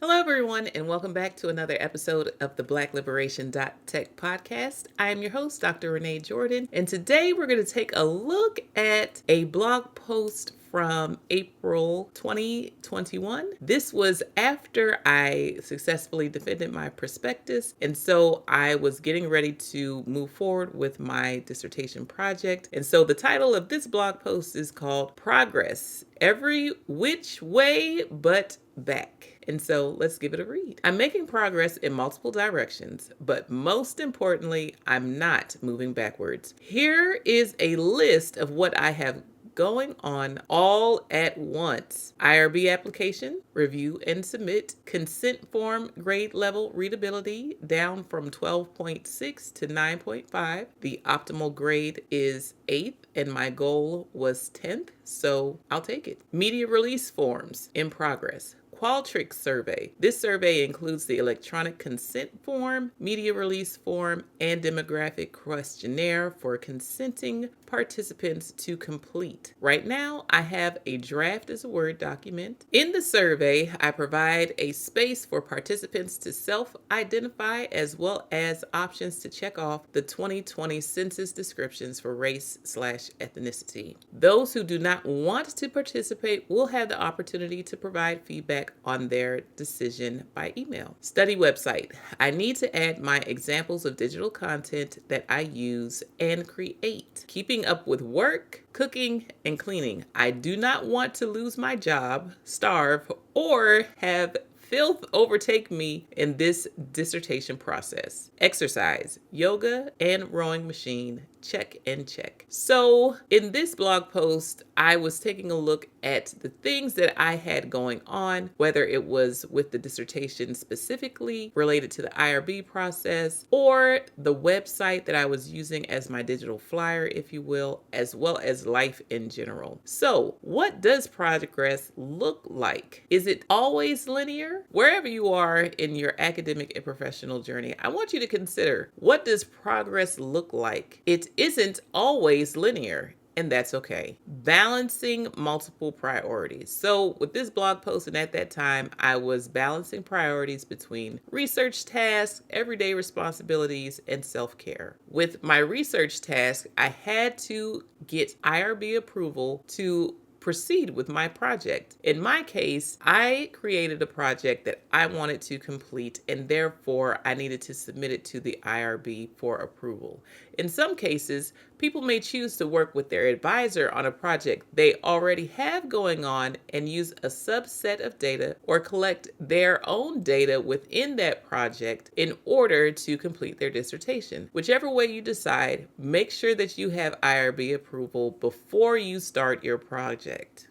Hello, everyone, and welcome back to another episode of the Black-Liberation.Tech podcast. I am your host, Dr. Renée Jordan, and today we're going to take a look at a blog post from April 2021. This was after I successfully defended my prospectus, and so I was getting ready to move forward with my dissertation project. And so the title of this blog post is called Progress Every Which Way But Back. And so let's give it a read. I'm making progress in multiple directions, but most importantly, I'm not moving backwards. Here is a list of what I have going on all at once. IRB application, review and submit, consent form grade level readability down from 12.6 to 9.5. The optimal grade is 8th and my goal was 10th, so I'll take it. Media release forms in progress. Qualtrics survey. This survey includes the electronic consent form, media release form, and demographic questionnaire for consenting participants to complete. Right now, I have a draft as a Word document. In the survey, I provide a space for participants to self-identify as well as options to check off the 2020 census descriptions for race/ethnicity. Those who do not want to participate will have the opportunity to provide feedback on their decision by email. Study website. I need to add my examples of digital content that I use and create. Keeping up with work, cooking, and cleaning. I do not want to lose my job, starve, or have filth overtake me in this dissertation process. Exercise, yoga, and rowing machine, check and check. So in this blog post, I was taking a look at the things that I had going on, whether it was with the dissertation specifically related to the IRB process or the website that I was using as my digital flyer, if you will, as well as life in general. So what does progress look like? Is it always linear? Wherever you are in your academic and professional journey, I want you to consider, what does progress look like? It isn't always linear. And that's okay. Balancing multiple priorities. So with this blog post, and at that time, I was balancing priorities between research tasks, everyday responsibilities, and self-care. With my research task, I had to get IRB approval to proceed with my project. In my case, I created a project that I wanted to complete, and therefore I needed to submit it to the IRB for approval. In some cases, people may choose to work with their advisor on a project they already have going on and use a subset of data or collect their own data within that project in order to complete their dissertation. Whichever way you decide, make sure that you have IRB approval before you start your project.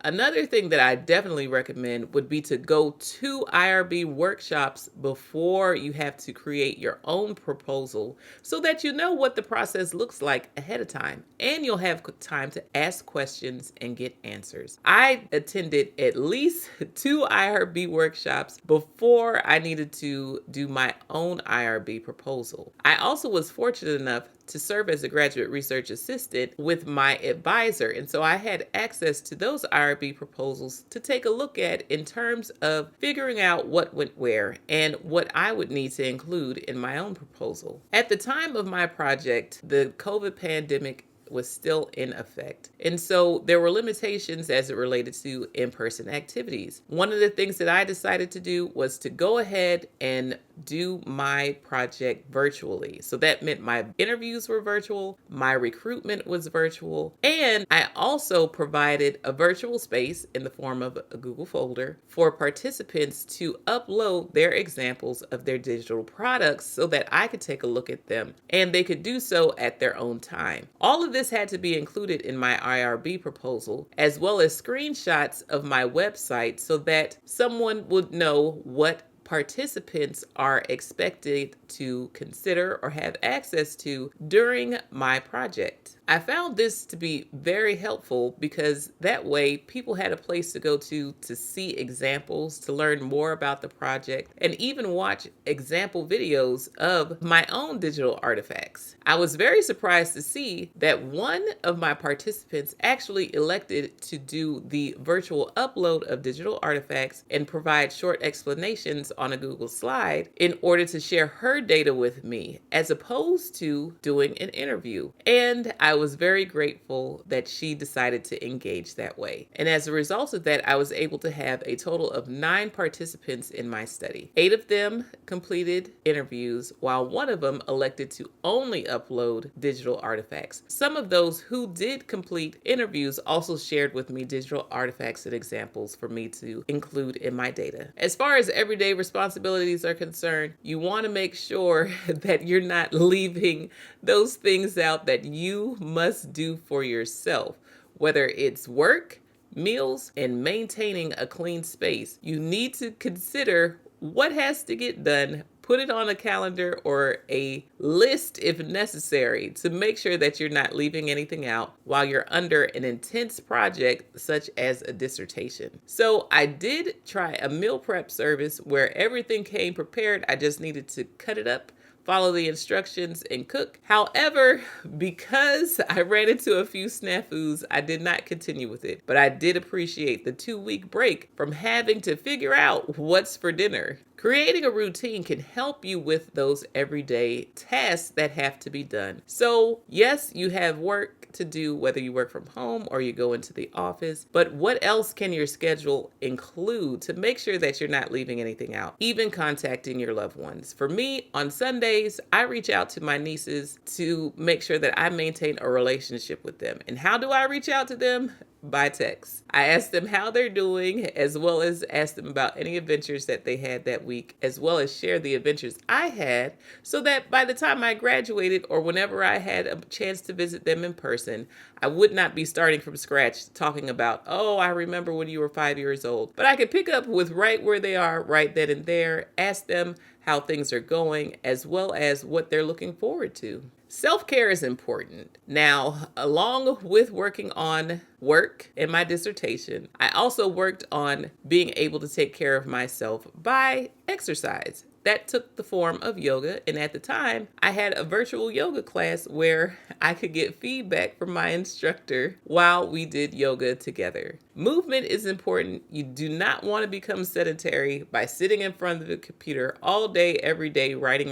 Another thing that I definitely recommend would be to go to IRB workshops before you have to create your own proposal so that you know what the process looks like ahead of time, and you'll have time to ask questions and get answers. I attended at least 2 IRB workshops before I needed to do my own IRB proposal. I also was fortunate enough to serve as a graduate research assistant with my advisor, and so I had access to those IRB proposals to take a look at in terms of figuring out what went where and what I would need to include in my own proposal. At the time of my project, the COVID pandemic was still in effect. And so there were limitations as it related to in-person activities. One of the things that I decided to do was to go ahead and do my project virtually. So that meant my interviews were virtual, my recruitment was virtual, and I also provided a virtual space in the form of a Google folder for participants to upload their examples of their digital products so that I could take a look at them and they could do so at their own time. All of this had to be included in my IRB proposal, as well as screenshots of my website so that someone would know what participants are expected to consider or have access to during my project. I found this to be very helpful because that way people had a place to go to see examples, to learn more about the project, and even watch example videos of my own digital artifacts. I was very surprised to see that one of my participants actually elected to do the virtual upload of digital artifacts and provide short explanations on a Google slide in order to share her data with me, as opposed to doing an interview. And I was very grateful that she decided to engage that way. And as a result of that, I was able to have a total of 9 participants in my study. 8 of them completed interviews, while one of them elected to only upload digital artifacts. Some of those who did complete interviews also shared with me digital artifacts and examples for me to include in my data. As far as everyday responsibilities are concerned, you want to make sure that you're not leaving those things out that you must do for yourself, whether it's work, meals, and maintaining a clean space. You need to consider what has to get done. Put it on a calendar or a list if necessary to make sure that you're not leaving anything out while you're under an intense project such as a dissertation. So I did try a meal prep service where everything came prepared. I just needed to cut it up, follow the instructions, and cook. However, because I ran into a few snafus, I did not continue with it. But I did appreciate the 2-week break from having to figure out what's for dinner. Creating a routine can help you with those everyday tasks that have to be done. So yes, you have work to do, whether you work from home or you go into the office, but what else can your schedule include to make sure that you're not leaving anything out, even contacting your loved ones? For me, on Sundays, I reach out to my nieces to make sure that I maintain a relationship with them. And how do I reach out to them? By text. I ask them how they're doing, as well as ask them about any adventures that they had that week, as well as share the adventures I had, so that by the time I graduated or whenever I had a chance to visit them in person, I would not be starting from scratch talking about, oh, I remember when you were 5 years old. But I could pick up with right where they are, right then and there, ask them how things are going, as well as what they're looking forward to. Self-care is important. Now, along with working on work in my dissertation, I also worked on being able to take care of myself by exercise. That took the form of yoga, and at the time, I had a virtual yoga class where I could get feedback from my instructor while we did yoga together. Movement is important. You do not want to become sedentary by sitting in front of the computer all day, every day, writing.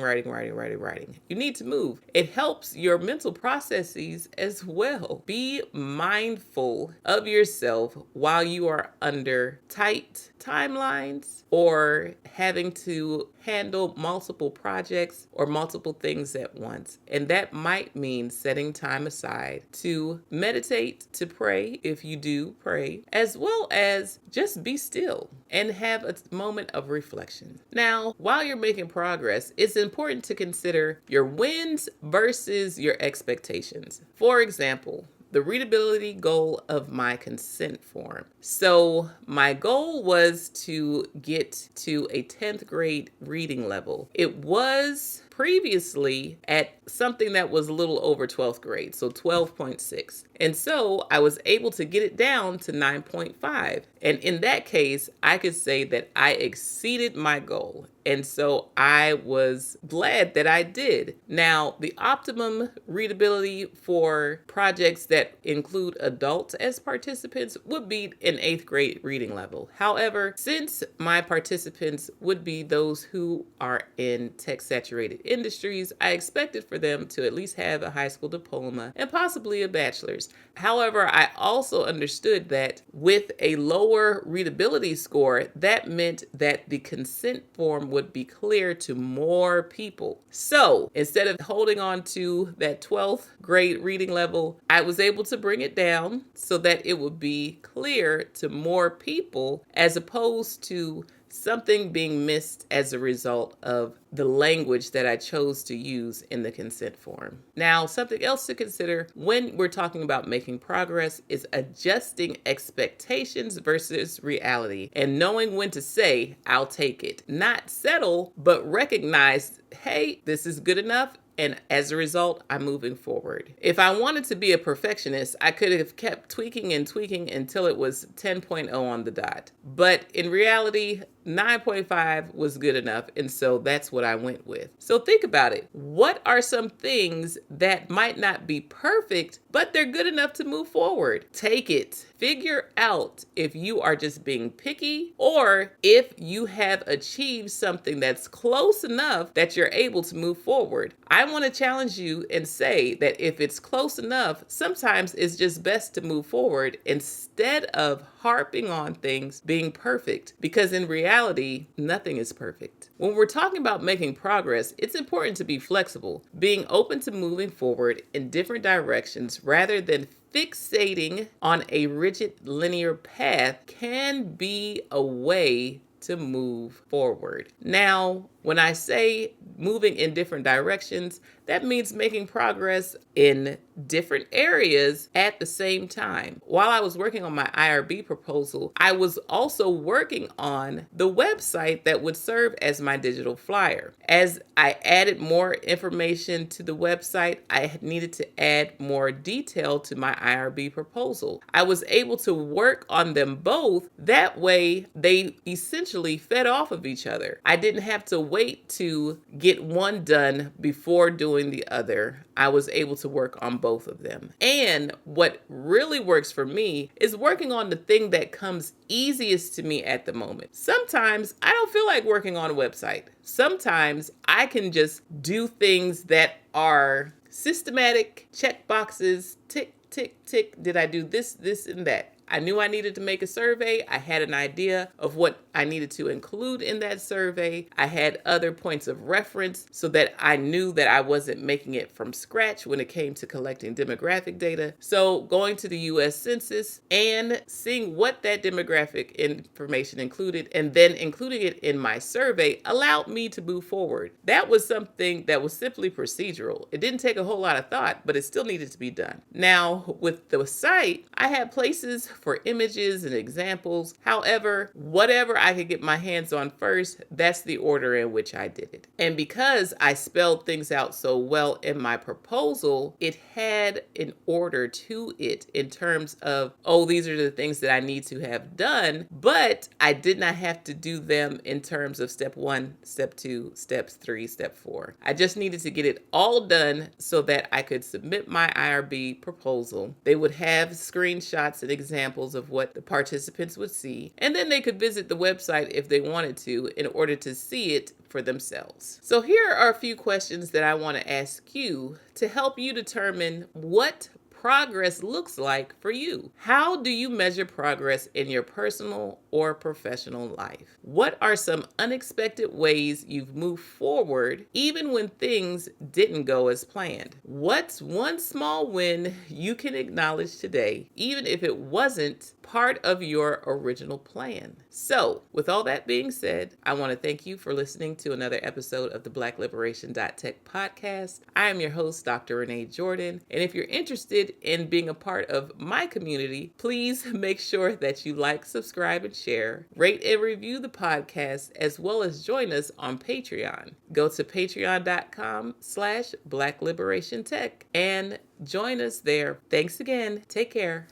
You need to move. It helps your mental processes as well. Be mindful of yourself while you are under tight timelines or having to handle multiple projects or multiple things at once. And that might mean setting time aside to meditate, to pray if you do pray, as well as just be still and have a moment of reflection. Now, while you're making progress, it's important to consider your wins versus your expectations. For example, the readability goal of my consent form. So my goal was to get to a 10th grade reading level. It was previously at something that was a little over 12th grade, so 12.6. And so I was able to get it down to 9.5. And in that case, I could say that I exceeded my goal. And so I was glad that I did. Now, the optimum readability for projects that include adults as participants would be an 8th grade reading level. However, since my participants would be those who are in tech-saturated industries, I expected for them to at least have a high school diploma and possibly a bachelor's. However, I also understood that with a lower readability score, that meant that the consent form would be clear to more people. So instead of holding on to that 12th grade reading level, I was able to bring it down so that it would be clear to more people, as opposed to something being missed as a result of the language that I chose to use in the consent form. Now, something else to consider when we're talking about making progress is adjusting expectations versus reality and knowing when to say, I'll take it. Not settle, but recognize, hey, this is good enough. And as a result, I'm moving forward. If I wanted to be a perfectionist, I could have kept tweaking and tweaking until it was 10.0 on the dot. But in reality, 9.5 was good enough, and so that's what I went with. So think about it. What are some things that might not be perfect, but they're good enough to move forward? Take it. Figure out if you are just being picky or if you have achieved something that's close enough that you're able to move forward. I want to challenge you and say that if it's close enough, sometimes it's just best to move forward instead of harping on things being perfect, because in reality, nothing is perfect. When we're talking about making progress, it's important to be flexible, being open to moving forward in different directions rather than fixating on a rigid linear path can be a way to move forward. Now, when I say moving in different directions, that means making progress in different areas at the same time. While I was working on my IRB proposal, I was also working on the website that would serve as my digital flyer. As I added more information to the website, I needed to add more detail to my IRB proposal. I was able to work on them both. That way, they essentially fed off of each other. I didn't have to wait to get one done before doing the other. I was able to work on both of them. And what really works for me is working on the thing that comes easiest to me at the moment. Sometimes I don't feel like working on a website. Sometimes I can just do things that are systematic, check boxes, tick, tick, tick. Did I do this, this, and that? I knew I needed to make a survey. I had an idea of what I needed to include in that survey. I had other points of reference so that I knew that I wasn't making it from scratch when it came to collecting demographic data. So going to the US Census and seeing what that demographic information included and then including it in my survey allowed me to move forward. That was something that was simply procedural. It didn't take a whole lot of thought, but it still needed to be done. Now, with the site, I had places for images and examples. However, whatever I could get my hands on first, that's the order in which I did it. And because I spelled things out so well in my proposal, it had an order to it in terms of, oh, these are the things that I need to have done, but I did not have to do them in terms of step 1, step 2, steps 3, step 4. I just needed to get it all done so that I could submit my IRB proposal. They would have screenshots and examples of what the participants would see, and then they could visit the website if they wanted to in order to see it for themselves. So here are a few questions that I want to ask you to help you determine what progress looks like for you. How do you measure progress in your personal or professional life? What are some unexpected ways you've moved forward even when things didn't go as planned? What's one small win you can acknowledge today, even if it wasn't part of your original plan? So, with all that being said, I want to thank you for listening to another episode of the Black-Liberation.Tech podcast. I am your host, Dr. Renée Jordan, and if you're interested in being a part of my community, please make sure that you like, subscribe, and share, rate and review the podcast, as well as join us on Patreon. Go to patreon.com/Black-Liberation.Tech and join us there. Thanks again. Take care.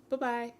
Bye-bye.